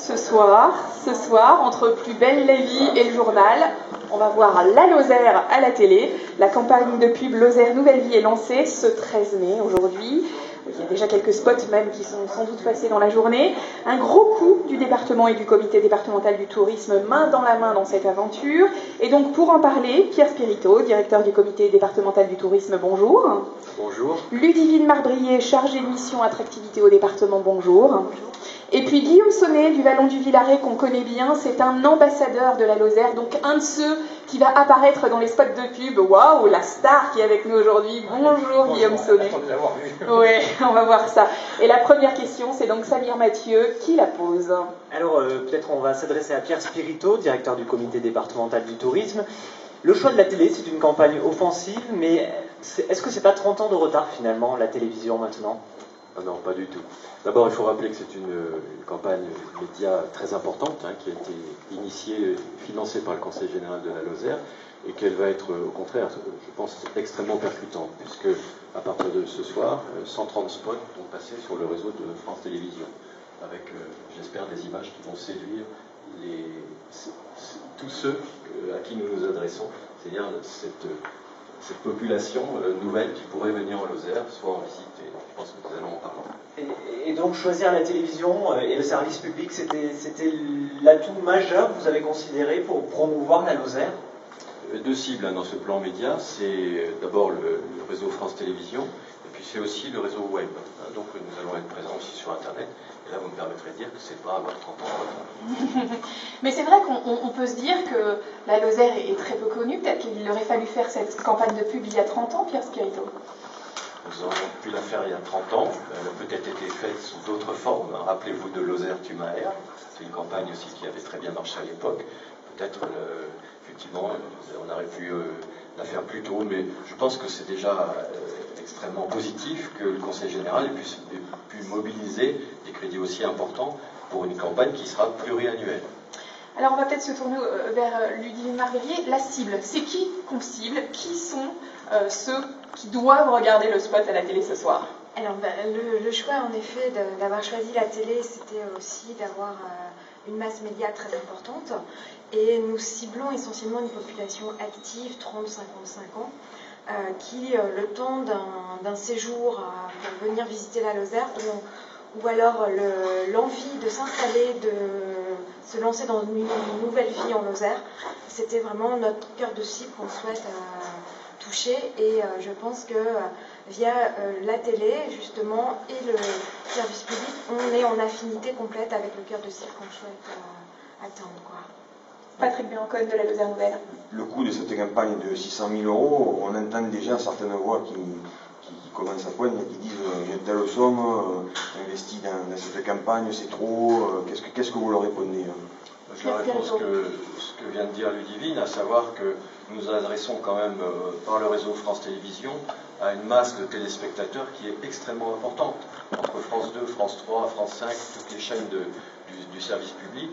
Ce soir, entre Plus belle la vie et le journal, on va voir la Lozère à la télé. La campagne de pub Lozère Nouvelle Vie est lancée ce 13 mai aujourd'hui. Il y a déjà quelques spots même qui sont sans doute passés dans la journée. Un gros coup du département et du comité départemental du tourisme main dans la main dans cette aventure. Et donc pour en parler, Pierre Spirito, directeur du comité départemental du tourisme, bonjour. Bonjour. Ludivine Marbrier, chargée de mission attractivité au département, bonjour. Bonjour. Et puis Guillaume Sonnet du Vallon du Villaret, qu'on connaît bien, c'est un ambassadeur de la Lozère, donc un de ceux qui va apparaître dans les spots de pub. Waouh, la star qui est avec nous aujourd'hui. Bonjour Guillaume Sonnet. Oui, on va voir ça. Et la première question, c'est donc Samir Mathieu qui la pose. Alors peut-être on va s'adresser à Pierre Spirito, directeur du comité départemental du tourisme. Le choix de la télé, c'est une campagne offensive, mais est-ce que c'est pas 30 ans de retard finalement, la télévision maintenant ? Ah non, pas du tout. D'abord, il faut rappeler que c'est une campagne média très importante qui a été initiée, financée par le Conseil général de la Lozère, et qu'elle va être, au contraire, je pense, extrêmement percutante, puisque à partir de ce soir, 130 spots vont passer sur le réseau de France Télévisions, avec, j'espère, des images qui vont séduire tous ceux à qui nous nous adressons, c'est-à-dire cette population nouvelle qui pourrait venir en Lozère, soit en visite, et je pense que nous allons en parler. Et donc choisir la télévision et le service public, c'était l'atout majeur que vous avez considéré pour promouvoir la Lozère ? Deux cibles dans ce plan média, c'est d'abord le réseau France Télévisions, et puis c'est aussi le réseau web. Donc nous allons être présents aussi sur Internet. Et là, vous me permettrez de dire que c'est pas avoir 30 ans de retard. Mais c'est vrai qu'on peut se dire que la Lozère est très peu connue. Peut-être qu'il aurait fallu faire cette campagne de pub il y a 30 ans, Pierre Spirito. Nous aurions pu la faire il y a 30 ans. Elle a peut-être été faite sous d'autres formes. Rappelez-vous de Lozère Tumaer. C'était une campagne aussi qui avait très bien marché à l'époque. Peut-être, effectivement, on aurait pu la faire plus tôt, mais je pense que c'est déjà extrêmement positif que le Conseil général ait pu mobiliser des crédits aussi importants pour une campagne qui sera pluriannuelle. Alors on va peut-être se tourner vers Ludivine Marbrier. La cible, c'est qui qu'on cible? Qui sont ceux qui doivent regarder le spot à la télé ce soir? Alors le choix en effet d'avoir choisi la télé, c'était aussi d'avoir une masse média très importante, et nous ciblons essentiellement une population active, 30-55 ans, qui, le temps d'un séjour pour venir visiter la Lozère, ou alors l'envie de s'installer, de se lancer dans une nouvelle vie en Lozère, c'était vraiment notre cœur de cible qu'on souhaite toucher, et je pense que via la télé justement et le service public, on est en affinité complète avec le cœur de cible qu'on souhaite atteindre, quoi. Patrick Béancon de la Lozère Nouvelle. Le coût de cette campagne de 600 000 €, on entend déjà certaines voix qui commencent à poindre, qui disent j'ai telle somme investie dans cette campagne, c'est trop. Qu'est-ce que vous leur répondez? Je leur réponds ce que vient de dire Ludivine, à savoir que nous nous adressons quand même par le réseau France Télévisions à une masse de téléspectateurs qui est extrêmement importante. Entre France 2, France 3, France 5, toutes les chaînes du service public,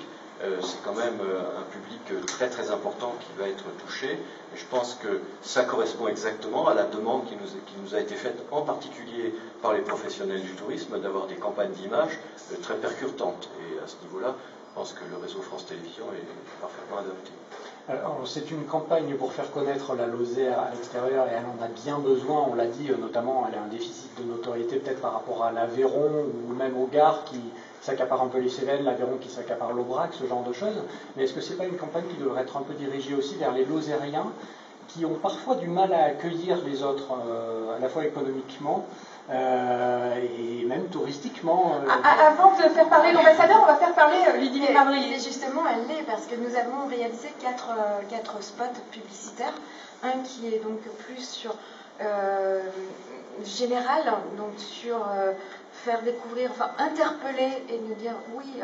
c'est quand même un public très très important qui va être touché. Et je pense que ça correspond exactement à la demande qui nous a été faite, en particulier par les professionnels du tourisme, d'avoir des campagnes d'image très percutantes. Et à ce niveau-là, je pense que le réseau France Télévisions est parfaitement adapté. Alors, c'est une campagne pour faire connaître la Lozère à l'extérieur, et elle en a bien besoin, on l'a dit, notamment elle a un déficit de notoriété peut-être par rapport à l'Aveyron ou même au Gard qui s'accapare un peu les Cévennes, l'Aveyron qui s'accapare l'Aubrac, ce genre de choses. Mais est-ce que c'est pas une campagne qui devrait être un peu dirigée aussi vers les Lozériens qui ont parfois du mal à accueillir les autres, à la fois économiquement et même touristiquement. Avant de faire parler l'ambassadeur, on va faire parler Ludivine Marbrier. Et justement, elle l'est, parce que nous avons réalisé quatre spots publicitaires. Un qui est donc plus sur général, donc sur faire découvrir, enfin interpeller et nous dire oui,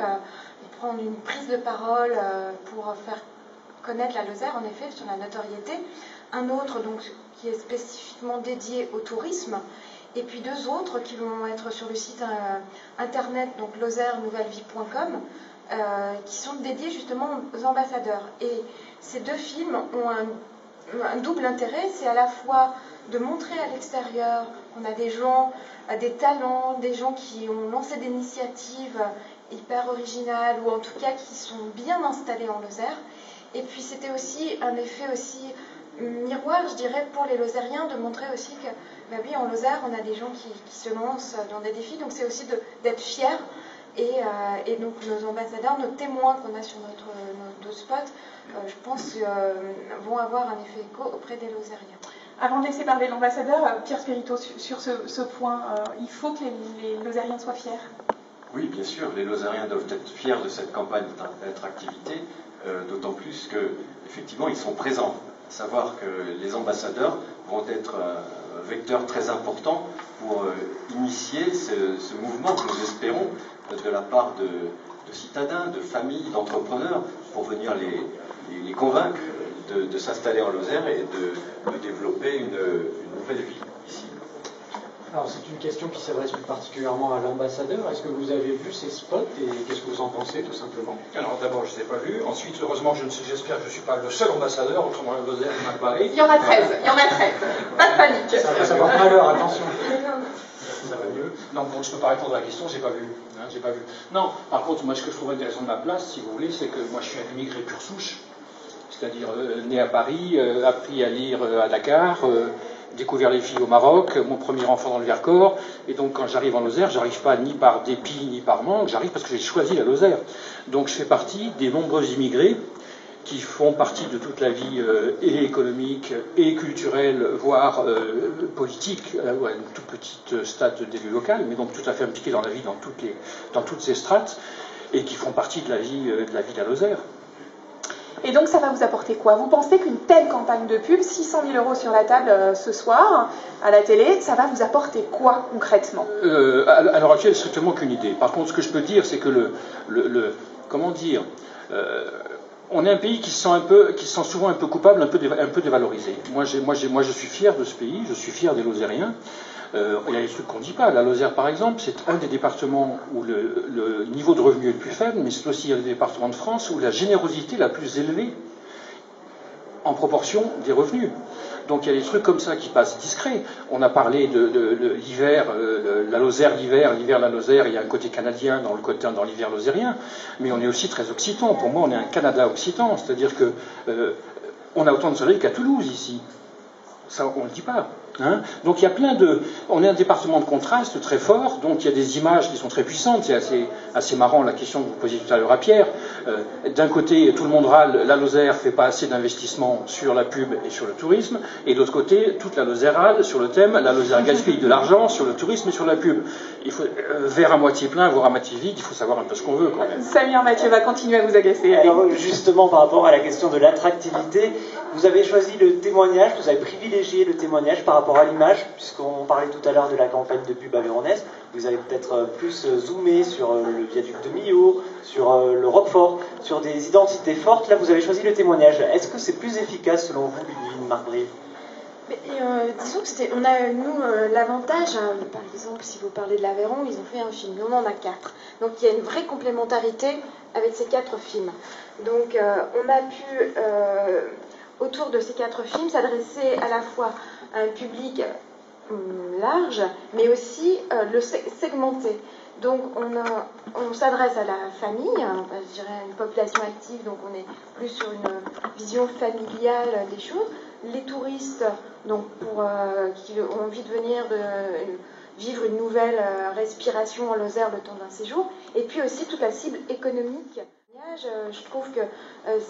prendre une prise de parole pour faire connaître la Lozère, en effet, sur la notoriété. Un autre donc qui est spécifiquement dédié au tourisme, et puis deux autres qui vont être sur le site internet, donc lozèrenouvellevie.com, qui sont dédiés justement aux ambassadeurs. Et ces deux films ont un double intérêt, c'est à la fois de montrer à l'extérieur qu'on a des gens, des talents, des gens qui ont lancé des initiatives hyper originales, ou en tout cas qui sont bien installées en Lozère. Et puis c'était aussi un effet aussi miroir, je dirais, pour les Lozériens, de montrer aussi que, bah oui, en Lozère, on a des gens qui se lancent dans des défis, donc c'est aussi d'être fiers. Et donc nos ambassadeurs, nos témoins qu'on a sur nos spots, je pense, vont avoir un effet écho auprès des Lozériens. Avant de laisser parler l'ambassadeur, Pierre Spirito, sur ce point, il faut que les Lozériens soient fiers. Oui, bien sûr, les Lozériens doivent être fiers de cette campagne d'attractivité, d'autant plus qu'effectivement, ils sont présents. À savoir que les ambassadeurs vont être un vecteur très important pour initier ce mouvement que nous espérons de la part de citadins, de familles, d'entrepreneurs, pour venir les convaincre de s'installer en Lozère et de développer une nouvelle vie ici. Alors c'est une question qui s'adresse plus particulièrement à l'ambassadeur. Est-ce que vous avez vu ces spots et qu'est-ce que vous en pensez tout simplement? Alors d'abord je ne les ai pas vus. Ensuite, heureusement, j'espère que je ne suis pas le seul ambassadeur, autrement la Lozère m'a parlé. Il y en a 13, pas de panique. Ça porte malheur, attention. Ça va mieux. Non, bon, je ne peux pas répondre à la question, j'ai pas vu. J'ai pas vu. Non, par contre, moi ce que je trouve intéressant de ma place, si vous voulez, c'est que moi je suis un immigré pur souche, c'est-à-dire né à Paris, appris à lire à Dakar, découvert les filles au Maroc, mon premier enfant dans le Vercors, et donc quand j'arrive en Lozère, j'arrive pas ni par dépit ni par manque, j'arrive parce que j'ai choisi la Lozère. Donc je fais partie des nombreux immigrés qui font partie de toute la vie et économique et culturelle, voire politique, à une toute petite stade d'élu local, mais donc tout à fait impliqués dans la vie dans toutes ces strates, et qui font partie de la vie de la Lozère. Et donc ça va vous apporter quoi? Vous pensez qu'une telle campagne de pub, 600 000 € sur la table ce soir, à la télé, ça va vous apporter quoi concrètement? À l'heure actuelle, strictement qu'une idée. Par contre, ce que je peux dire, c'est que comment dire, on est un pays qui se sent souvent un peu coupable, un peu dévalorisé. Moi, je suis fier de ce pays, je suis fier des Lozériens. Il y a des trucs qu'on ne dit pas. La Lozère, par exemple, c'est un des départements où le niveau de revenu est le plus faible, mais c'est aussi un des départements de France où la générosité est la plus élevée en proportion des revenus. Donc il y a des trucs comme ça qui passent discrets. On a parlé de l'hiver, la Lozère, l'hiver, la Lozère, il y a un côté canadien dans l'hiver lozérien, mais on est aussi très occitan. Pour moi, on est un Canada occitan, c'est-à-dire que on a autant de soleil qu'à Toulouse ici. Ça, on ne le dit pas. Hein. Donc il y a on est un département de contraste très fort, donc il y a des images qui sont très puissantes. C'est assez marrant la question que vous posiez tout à l'heure à Pierre. D'un côté, tout le monde râle, la Lozère fait pas assez d'investissement sur la pub et sur le tourisme, et d'autre côté, toute la Lozère râle sur le thème, la Lozère gaspille de l'argent sur le tourisme et sur la pub. Il faut verre à moitié plein, voire à moitié vide, il faut savoir un peu ce qu'on veut quand même. Samir Mathieu va continuer à vous agacer. Alors justement, par rapport à la question de l'attractivité, vous avez choisi le témoignage, vous avez privilégié le témoignage par rapport à l'image, puisqu'on parlait tout à l'heure de la campagne de pub avéronaise. Vous avez peut-être plus zoomé sur le viaduc de Millau, sur le Roquefort, sur des identités fortes. Là, vous avez choisi le témoignage. Est-ce que c'est plus efficace selon vous, Ludivine Marbré? Disons que on a, nous, l'avantage, hein, par exemple, si vous parlez de l'Aveyron, ils ont fait un film, nous on en a 4. Donc il y a une vraie complémentarité avec ces 4 films. Donc on a pu, autour de ces 4 films, s'adresser à la fois à un public large, mais aussi le segmenter. Donc on s'adresse à la famille, hein, je dirais à une population active, donc on est plus sur une vision familiale des choses. Les touristes, donc qui ont envie de venir vivre une nouvelle respiration en Lozère le temps d'un séjour, et puis aussi toute la cible économique. Je trouve que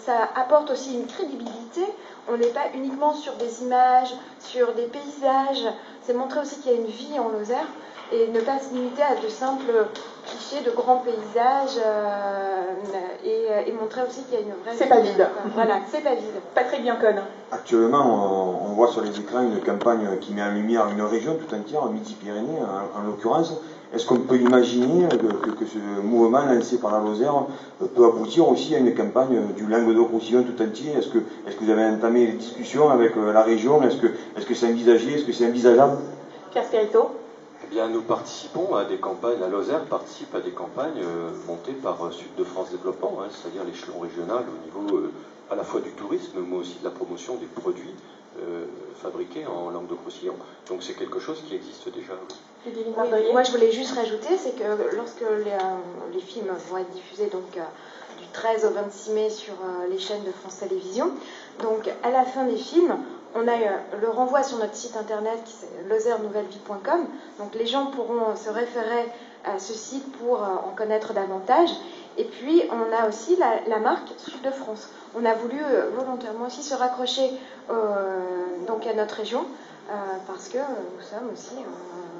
ça apporte aussi une crédibilité. On n'est pas uniquement sur des images, sur des paysages. C'est montrer aussi qu'il y a une vie en Lozère et ne pas se limiter à de simples clichés de grands paysages et montrer aussi qu'il y a une vraie... C'est pas vide. Voilà, c'est pas vide. Patrick Biancone. Actuellement, on voit sur les écrans une campagne qui met en lumière une région tout entière, Midi-Pyrénées en l'occurrence. Est-ce qu'on peut imaginer que ce mouvement lancé par la Lozère peut aboutir aussi à une campagne du Languedoc-Roussillon tout entier? Est-ce que vous avez entamé les discussions avec la région? Est-ce que c'est envisagé? Est-ce que c'est envisageable? Pierre Spirito. Eh bien, nous participons à des campagnes, la Lozère participe à des campagnes montées par Sud de France Développement, hein, c'est-à-dire l'échelon régional au niveau à la fois du tourisme, mais aussi de la promotion des produits fabriqués en Languedoc-Roussillon. Donc c'est quelque chose qui existe déjà. Oui, moi je voulais juste rajouter, c'est que lorsque les films vont être diffusés donc, du 13 au 26 mai sur les chaînes de France Télévisions, donc à la fin des films, on a le renvoi sur notre site internet qui c'est lozèrenouvellevie.com, donc les gens pourront se référer à ce site pour en connaître davantage. Et puis on a aussi la marque Sud de France. On a voulu volontairement aussi se raccrocher donc à notre région parce que nous sommes aussi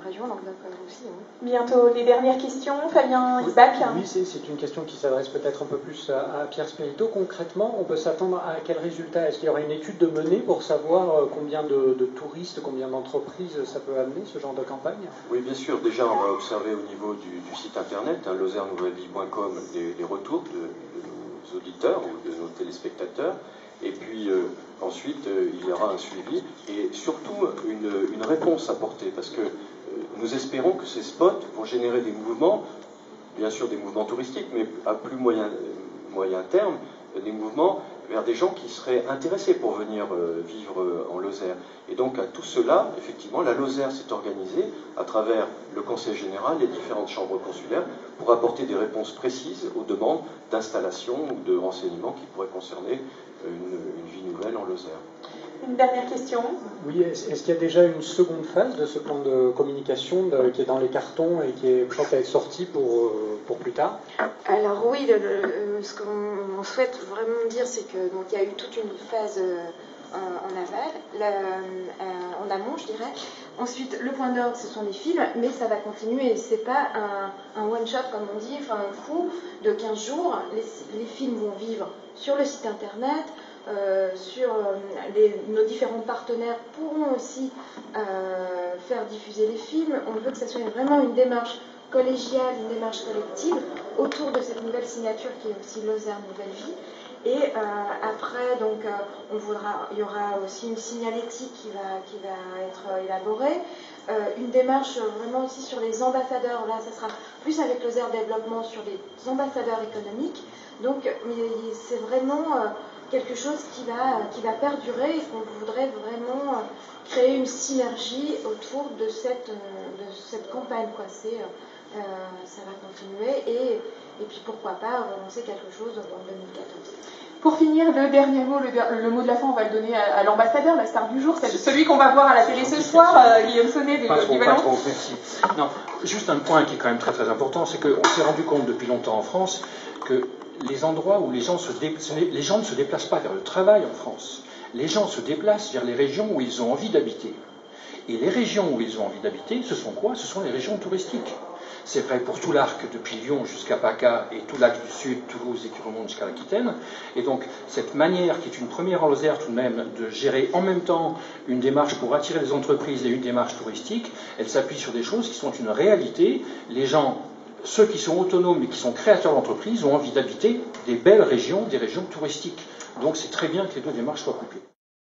région Languedoc-Roussillon. Bientôt les dernières questions, Fabien Isaac. Oui, c'est une question qui s'adresse peut-être un peu plus à Pierre Spirito. Concrètement, on peut s'attendre à quel résultat? Est-ce qu'il y aura une étude de menée pour savoir combien de touristes, combien d'entreprises ça peut amener, ce genre de campagne? Oui, bien sûr. Déjà, on va observer au niveau du site internet, lozèrenouvellevie.com, les retours de nos auditeurs ou de nos téléspectateurs. Et puis ensuite, il y aura un suivi et surtout une réponse apportée, parce que nous espérons que ces spots vont générer des mouvements, bien sûr des mouvements touristiques, mais à plus moyen terme, des mouvements vers des gens qui seraient intéressés pour venir vivre en Lozère. Et donc à tout cela, effectivement, la Lozère s'est organisée à travers le Conseil général, les différentes chambres consulaires, pour apporter des réponses précises aux demandes d'installation ou de renseignements qui pourraient concerner une vie nouvelle en Lozère. Une dernière question. Oui, est-ce qu'il y a déjà une seconde phase de ce plan de communication qui est dans les cartons et qui est prêt à être sorti pour plus tard? Alors oui, ce qu'on souhaite vraiment dire, c'est que donc il y a eu toute une phase en aval, en amont, je dirais. Ensuite, le point d'ordre, ce sont les films, mais ça va continuer. C'est pas un one-shot, comme on dit, enfin un coup de 15 jours. Les films vont vivre sur le site internet, nos différents partenaires pourront aussi faire diffuser les films. On veut que ça soit vraiment une démarche collégiale, une démarche collective autour de cette nouvelle signature qui est aussi Lozère Nouvelle Vie. Et après, donc, il y aura aussi une signalétique qui va être élaborée, une démarche vraiment aussi sur les ambassadeurs. Là, ça sera plus avec Lozère Développement sur les ambassadeurs économiques. Donc, c'est vraiment quelque chose qui va perdurer et qu'on voudrait vraiment créer une synergie autour de cette campagne, quoi. Ça va continuer et puis pourquoi pas relancer quelque chose en 2014. Pour finir, le dernier mot, le mot de la fin, on va le donner à l'ambassadeur, la star du jour, celui qu'on va voir à la télé ce soir, Guillaume Sonnet du Vallon. Merci. Non, juste un point qui est quand même très très important, c'est qu'on s'est rendu compte depuis longtemps en France que les endroits où les gens ne se déplacent pas vers le travail en France, les gens se déplacent vers les régions où ils ont envie d'habiter. Et les régions où ils ont envie d'habiter, ce sont quoi? Ce sont les régions touristiques. C'est vrai pour tout l'arc, depuis Lyon jusqu'à PACA, et tout l'axe du Sud, Toulouse, et qui remonte jusqu'à l'Aquitaine. Et donc, cette manière, qui est une première en Lozère tout de même, de gérer en même temps une démarche pour attirer les entreprises et une démarche touristique, elle s'appuie sur des choses qui sont une réalité. Les gens, ceux qui sont autonomes et qui sont créateurs d'entreprises, ont envie d'habiter des belles régions, des régions touristiques. Donc, c'est très bien que les deux démarches soient couplées.